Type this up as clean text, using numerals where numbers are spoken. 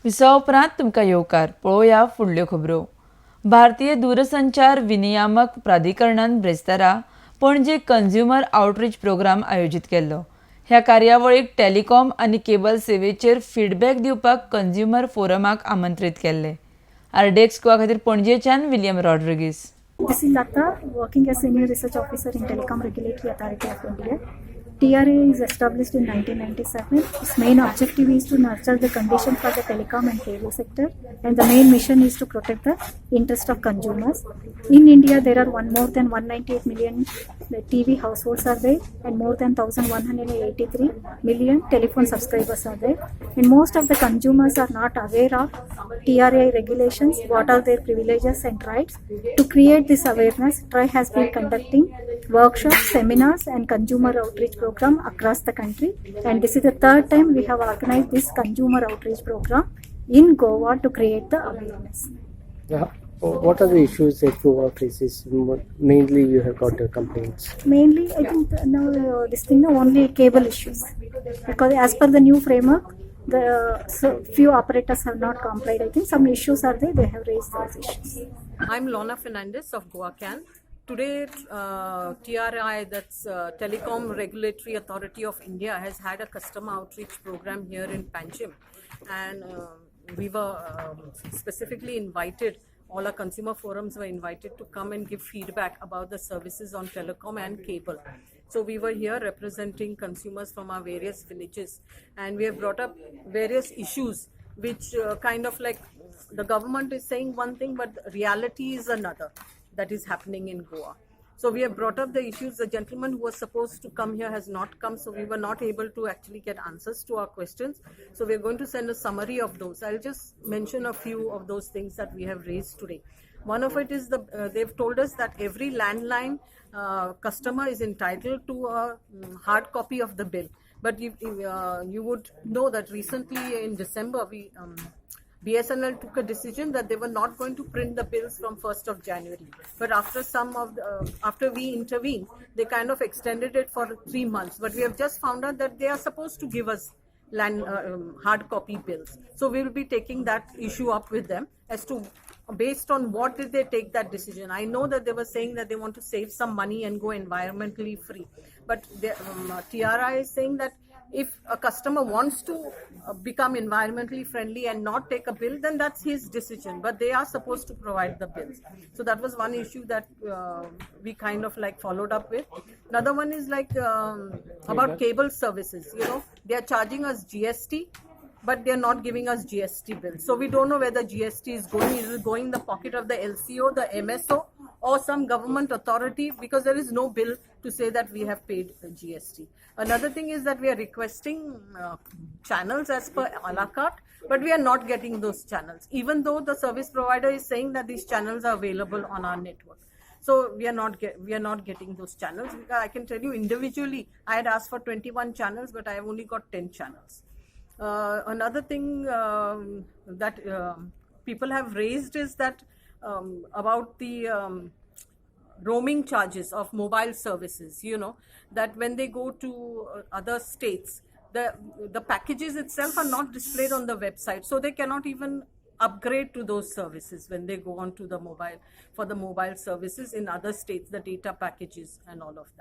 विसा उपरांत तुमकां येवकार पळोवया फुडल्यो खबरो. भारतीय दूरसंचार विनियामक प्राधिकरणान ब्रेस्तारा पणजे कंझ्युमर आउटरीच प्रोग्राम आयोजीत केल्लो. ह्या कार्यावळीक टॅलिकॉम आनी केबल सेवेचेर फीडबॅक दिवपाक कंझ्युमर फोरमाक आमंत्रीत केल्ले. आरडेक्स गोवा खातीर पणजेच्यान William Rodrigues. This is Lata, working as Senior Research Officer in Telecom Regulatory Authority of India. TRA is established in 1997. Its main objective is to nurture the conditions for the telecom and cable sector, and the main mission is to protect the interest of consumers. In India, there are more than 198 million TV households are there, and more than 1,183 million telephone subscribers are there. And most of the consumers are not aware of TRA regulations, what are their privileges and rights. To create this awareness, TRAI has been conducting workshops, seminars, and consumer outreach program across the country, and this is the third time we have organized this consumer outreach program in Goa to create the awareness. Yeah. What are the issues that Goa faces? Mainly you have got complaints. Mainly, I think only cable issues, because as per the new framework, few operators have not complied. I think some issues are there, they have raised those issues. I'm Lorna Fernandez of Goa Can. Today, TRI, that's Telecom Regulatory Authority of India, has had a customer outreach program here in Panchim, and we were specifically invited. All our consumer forums were invited to come and give feedback about the services on telecom and cable. So we were here representing consumers from our various villages, and we have brought up various issues which kind of like the government is saying one thing, but reality is another that is happening in Goa. So we have brought up the issues. The gentleman who was supposed to come here has not come, so we were not able to actually get answers to our questions. So we are going to send a summary of those. I'll just mention a few of those things that we have raised today. One of it is they've told us that every landline customer is entitled to a hard copy of the bill. But you would know that recently in December, BSNL took a decision that they were not going to print the bills from 1st of January. But after we intervened, they kind of extended it for 3 months. But we have just found out that they are supposed to give us hard copy bills. So we will be taking that issue up with them as to based on what did they take that decision. I know that they were saying that they want to save some money and go environmentally free. But TRI is saying that if a customer wants to become environmentally friendly and not take a bill, then that's his decision. But they are supposed to provide the bills. So that was one issue that we kind of like followed up with. Another one is like about cable services. You know, they are charging us GST, but they are not giving us GST bills. So we don't know where the GST is going. Is it going in the pocket of the LCO, the MSO, or some government authority, because there is no bill to say that we have paid GST. Another thing is that we are requesting channels as per a la carte, but we are not getting those channels, even though the service provider is saying that these channels are available on our network. So we are not getting those channels. I can tell you individually, I had asked for 21 channels, but I have only got 10 channels. Another thing that people have raised is that about the roaming charges of mobile services. You know, that when they go to other states, the packages itself are not displayed on the website, so they cannot even upgrade to those services when they go on to the mobile services in other states, the data packages and all of that.